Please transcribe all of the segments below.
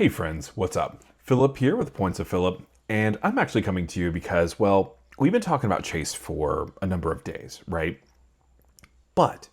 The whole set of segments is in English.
Hey friends, what's up? Phillip here with Points of Phillip, and I'm actually coming to you because, well, we've been talking about Chase for a number of days, right? But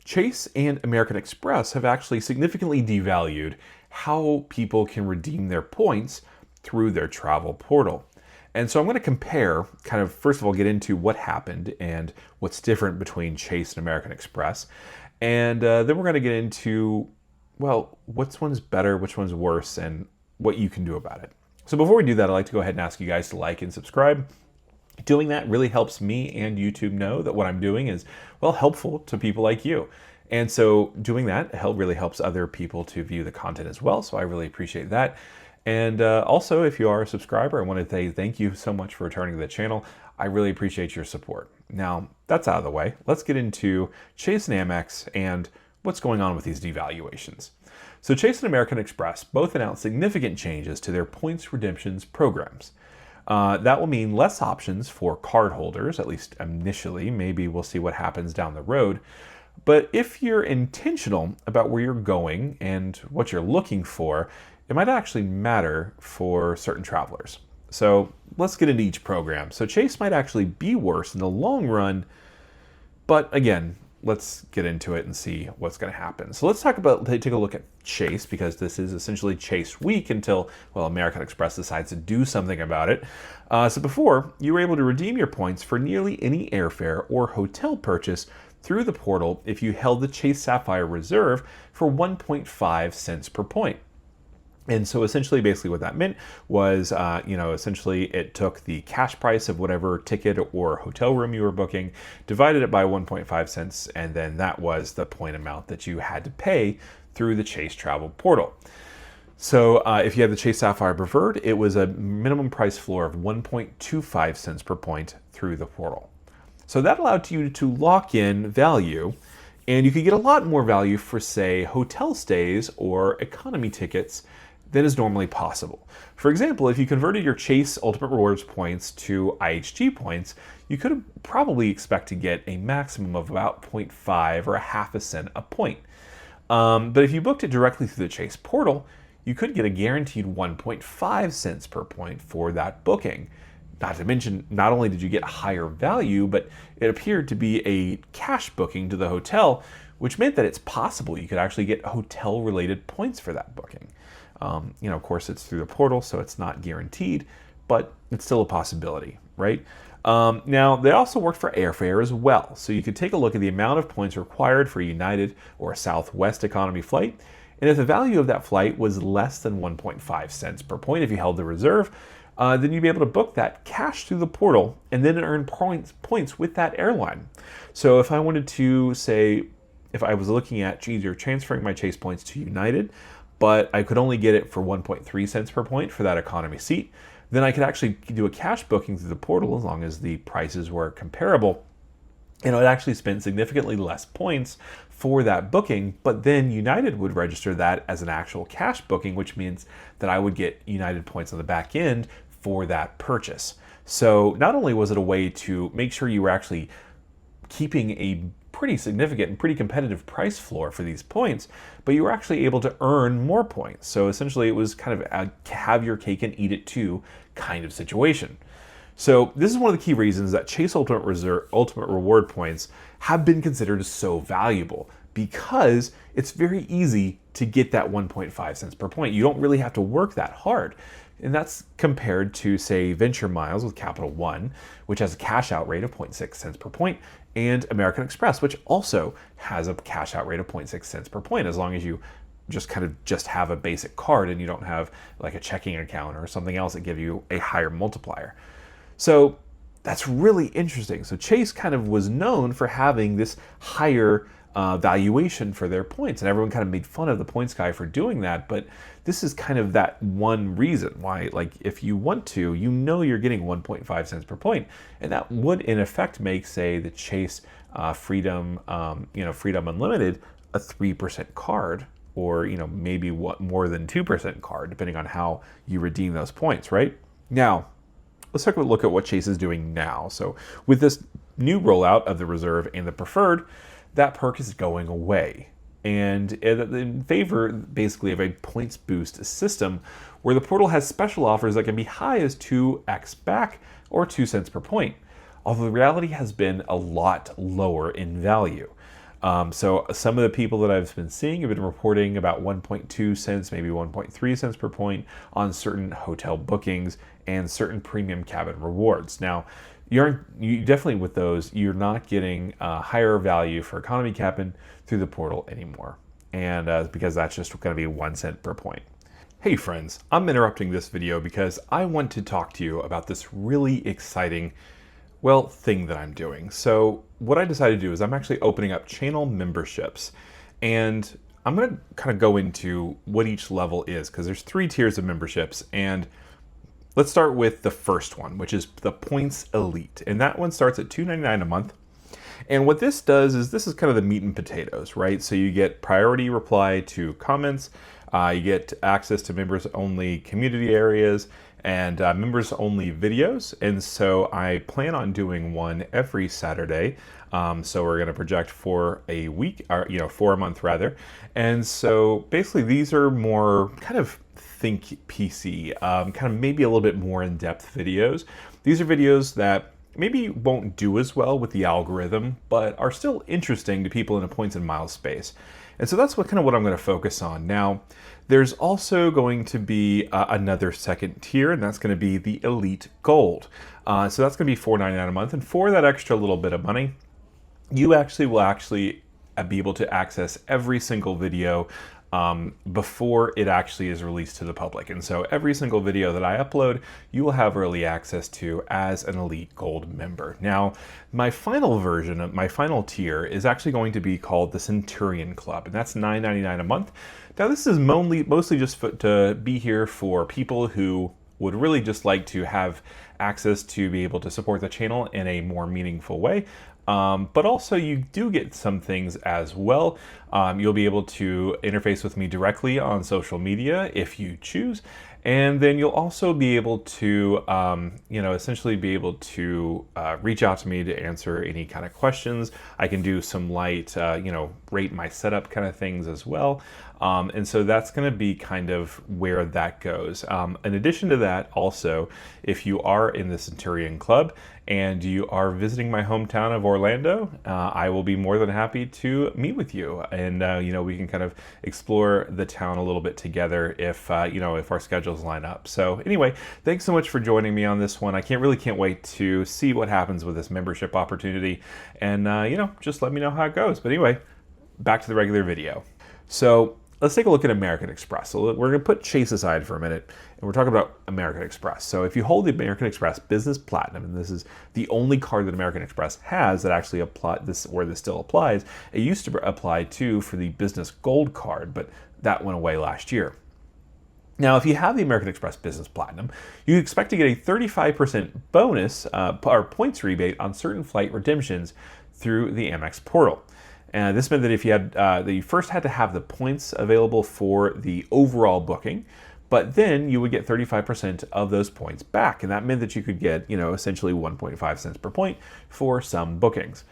Chase and American Express have actually significantly devalued how people can redeem their points through their travel portal. And so I'm going to compare, kind of, first of all, get into what happened and what's different between Chase and American Express. And then we're going to get into, well, which one's better, which one's worse, and what you can do about it. So before we do that, I'd like to go ahead and ask you guys to like and subscribe. Doing that really helps me and YouTube know that what I'm doing is, well, helpful to people like you. And so doing that really helps other people to view the content as well. So I really appreciate that. And also, if you are a subscriber, I want to say thank you so much for returning to the channel. I really appreciate your support. Now, that's out of the way. Let's get into Chase and Amex and what's going on with these devaluations. So Chase and American Express both announced significant changes to their points redemptions programs. That will mean less options for cardholders, at least initially. Maybe we'll see what happens down the road. But if you're intentional about where you're going and what you're looking for, it might actually matter for certain travelers. So let's get into each program. So Chase might actually be worse in the long run, but again, let's get into it and see what's going to happen. So let's take a look at Chase, because this is essentially Chase week until, well, American Express decides to do something about it. So before, you were able to redeem your points for nearly any airfare or hotel purchase through the portal if you held the Chase Sapphire Reserve for 1.5 cents per point. And so essentially, basically what that meant was, essentially it took the cash price of whatever ticket or hotel room you were booking, divided it by 1.5 cents, and then that was the point amount that you had to pay through the Chase travel portal. So if you had the Chase Sapphire Preferred, it was a minimum price floor of 1.25 cents per point through the portal. So that allowed you to lock in value, and you could get a lot more value for, say, hotel stays or economy tickets than is normally possible. For example, if you converted your Chase Ultimate Rewards points to IHG points, you could probably expect to get a maximum of about 0.5 or a half a cent a point. But if you booked it directly through the Chase portal, you could get a guaranteed 1.5 cents per point for that booking. Not to mention, not only did you get higher value, but it appeared to be a cash booking to the hotel, which meant that it's possible you could actually get hotel-related points for that booking. Of course, it's through the portal, so it's not guaranteed, but it's still a possibility, right? Now, they also worked for airfare as well. So you could take a look at the amount of points required for a United or a Southwest economy flight. And if the value of that flight was less than 1.5 cents per point, if you held the reserve, then you'd be able to book that cash through the portal and then earn points with that airline. So if I wanted to say, if I was looking at either transferring my Chase points to United, but I could only get it for 1.3 cents per point for that economy seat, then I could actually do a cash booking through the portal as long as the prices were comparable. And I would actually spend significantly less points for that booking, but then United would register that as an actual cash booking, which means that I would get United points on the back end for that purchase. So not only was it a way to make sure you were actually keeping a pretty significant and pretty competitive price floor for these points, but you were actually able to earn more points. So essentially it was kind of a have your cake and eat it too kind of situation. So this is one of the key reasons that Chase Ultimate Reward points have been considered so valuable, because it's very easy to get that 1.5 cents per point. You don't really have to work that hard. And that's compared to, say, Venture Miles with Capital One, which has a cash out rate of 0.6 cents per point, and American Express, which also has a cash out rate of 0.6 cents per point, as long as you just have a basic card and you don't have like a checking account or something else that give you a higher multiplier. So that's really interesting. So Chase kind of was known for having this higher valuation for their points, and everyone kind of made fun of the points guy for doing that, but this is kind of that one reason why, like, if you want to, you're getting 1.5 cents per point, and that would in effect make, say, the Chase Freedom Unlimited a 3% card, or maybe more than 2% card, depending on how you redeem those points, right? Now, let's take a look at what Chase is doing now. So with this new rollout of the Reserve and the Preferred, that perk is going away. and in favor basically of a points boost system where the portal has special offers that can be high as 2x back or 2 cents per point, although the reality has been a lot lower in value. So some of the people that I've been seeing have been reporting about 1.2 cents, maybe 1.3 cents per point on certain hotel bookings and certain premium cabin rewards. Now, you definitely with those, you're not getting higher value for economy cabin through the portal anymore. And because that's just going to be 1 cent per point. Hey friends, I'm interrupting this video because I want to talk to you about this really exciting thing that I'm doing. So what I decided to do is I'm actually opening up channel memberships, and I'm going to kind of go into what each level is because there's 3 tiers of memberships. And let's start with the first one, which is the Points Elite. And that one starts at $2.99 a month. And what this does is this is kind of the meat and potatoes, right? So you get priority reply to comments, you get access to members only community areas, and members only videos. And so I plan on doing one every Saturday. So we're going to project for a week, or for a month rather. And so basically these are more kind of think PC, kind of maybe a little bit more in-depth videos. These are videos that maybe won't do as well with the algorithm, but are still interesting to people in a points and miles space. And so that's what I'm going to focus on. Now, there's also going to be another second tier, and that's going to be the Elite Gold. So that's going to be $4.99 a month. And for that extra little bit of money, you will be able to access every single video before it actually is released to the public. And so every single video that I upload, you will have early access to as an Elite Gold member. Now, my final version, my final tier is actually going to be called the Centurion Club, and that's $9.99 a month. Now, this is mostly just to be here for people who would really just like to have access to be able to support the channel in a more meaningful way. But also you do get some things as well. You'll be able to interface with me directly on social media if you choose. And then you'll also be able to, essentially be able to reach out to me to answer any kind of questions. I can do some light, rate my setup kind of things as well. And so that's going to be kind of where that goes. In addition to that, also, if you are in the Centurion Club and you are visiting my hometown of Orlando, I will be more than happy to meet with you. And, we can kind of explore the town a little bit together if our schedules line up. So anyway, thanks so much for joining me on this one. I can't wait to see what happens with this membership opportunity. And, just let me know how it goes. But anyway, back to the regular video. So let's take a look at American Express. So we're going to put Chase aside for a minute, and we're talking about American Express. So if you hold the American Express Business Platinum, and this is the only card that American Express has that actually this still applies. It used to apply too for the Business Gold card, but that went away last year. Now, if you have the American Express Business Platinum, you expect to get a 35% bonus or points rebate on certain flight redemptions through the Amex portal. And this meant that if you had, that you first had to have the points available for the overall booking, but then you would get 35% of those points back. And that meant that you could get, essentially 1.5 cents per point for some bookings.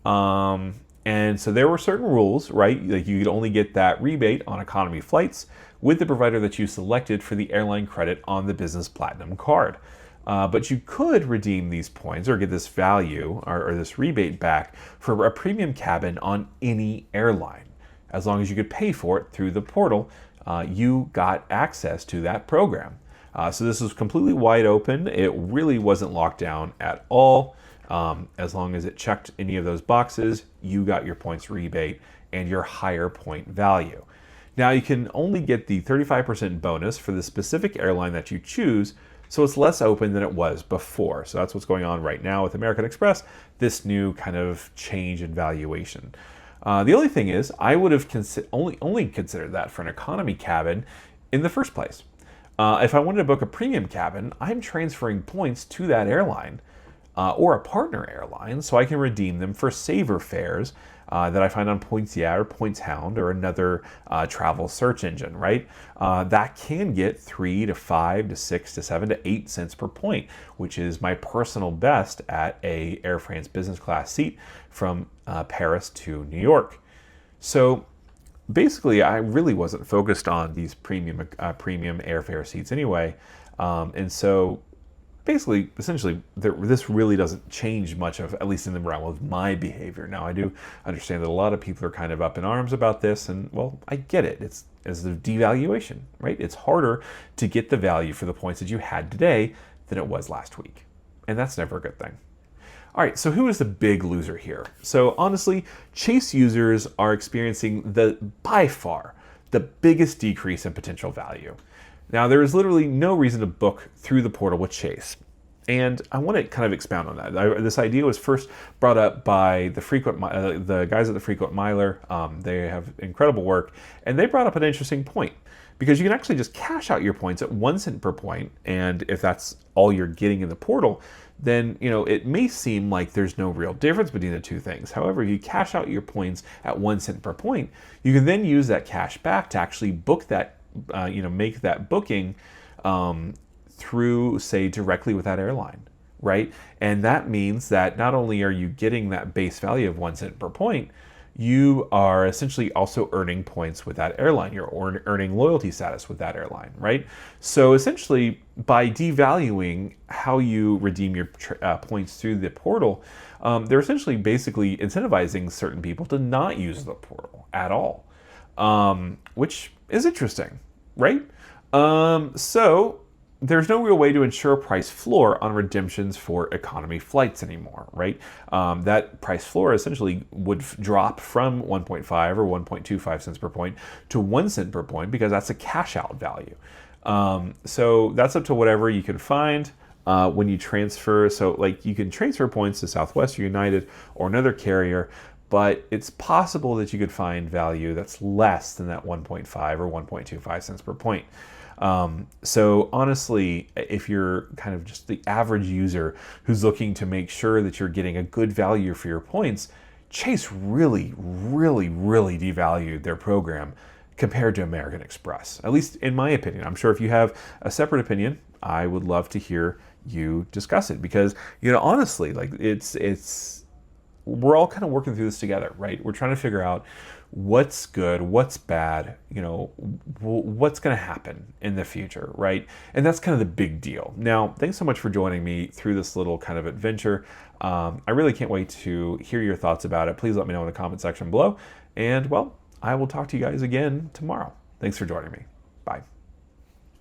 And so there were certain rules, right? Like you could only get that rebate on economy flights with the provider that you selected for the airline credit on the Business Platinum card. But you could redeem these points or get this value or this rebate back for a premium cabin on any airline. As long as you could pay for it through the portal, you got access to that program. So this was completely wide open. It really wasn't locked down at all. As long as it checked any of those boxes, you got your points rebate and your higher point value. Now you can only get the 35% bonus for the specific airline that you choose, so it's less open than it was before. So that's what's going on right now with American Express, this new kind of change in valuation. The only thing is, I would have only considered that for an economy cabin in the first place. If I wanted to book a premium cabin, I'm transferring points to that airline or a partner airline so I can redeem them for saver fares that I find on Points Yeah or Points Hound or another travel search engine, right? That can get 3 to 5 to 6 to 7 to 8 cents per point, which is my personal best at a Air France business class seat from Paris to New York. So basically, I really wasn't focused on these premium airfare seats anyway, and so basically, essentially, this really doesn't change much of, at least in the realm of my behavior. Now, I do understand that a lot of people are kind of up in arms about this, and well, I get it. It's as the devaluation, right? It's harder to get the value for the points that you had today than it was last week, and that's never a good thing. All right, so who is the big loser here? So honestly, Chase users are experiencing by far the biggest decrease in potential value. Now, there is literally no reason to book through the portal with Chase. And I want to kind of expound on that. This idea was first brought up by the guys at the Frequent Miler. They have incredible work, and they brought up an interesting point, because you can actually just cash out your points at 1 cent per point, and if that's all you're getting in the portal, then it may seem like there's no real difference between the two things. However, if you cash out your points at 1 cent per point, you can then use that cash back to actually book that, make that booking through, say, directly with that airline, right? And that means that not only are you getting that base value of 1 cent per point, you are essentially also earning points with that airline. You're earning loyalty status with that airline, right? So essentially, by devaluing how you redeem your points through the portal, they're essentially basically incentivizing certain people to not use the portal at all, which is interesting, right? So there's no real way to ensure a price floor on redemptions for economy flights anymore, right? That price floor essentially would drop from 1.5 or 1.25 cents per point to 1 cent per point, because that's a cash out value. So that's up to whatever you can find when you transfer. So like, you can transfer points to Southwest or United or another carrier, but it's possible that you could find value that's less than that 1.5 or 1.25 cents per point. So honestly, if you're kind of just the average user who's looking to make sure that you're getting a good value for your points, Chase really, really, really devalued their program compared to American Express, at least in my opinion. I'm sure if you have a separate opinion, I would love to hear you discuss it, because, honestly, like we're all kind of working through this together, right? We're trying to figure out what's good, what's bad, what's going to happen in the future, right? And that's kind of the big deal. Now, thanks so much for joining me through this little kind of adventure. I really can't wait to hear your thoughts about it. Please let me know in the comment section below. And, well, I will talk to you guys again tomorrow. Thanks for joining me. Bye.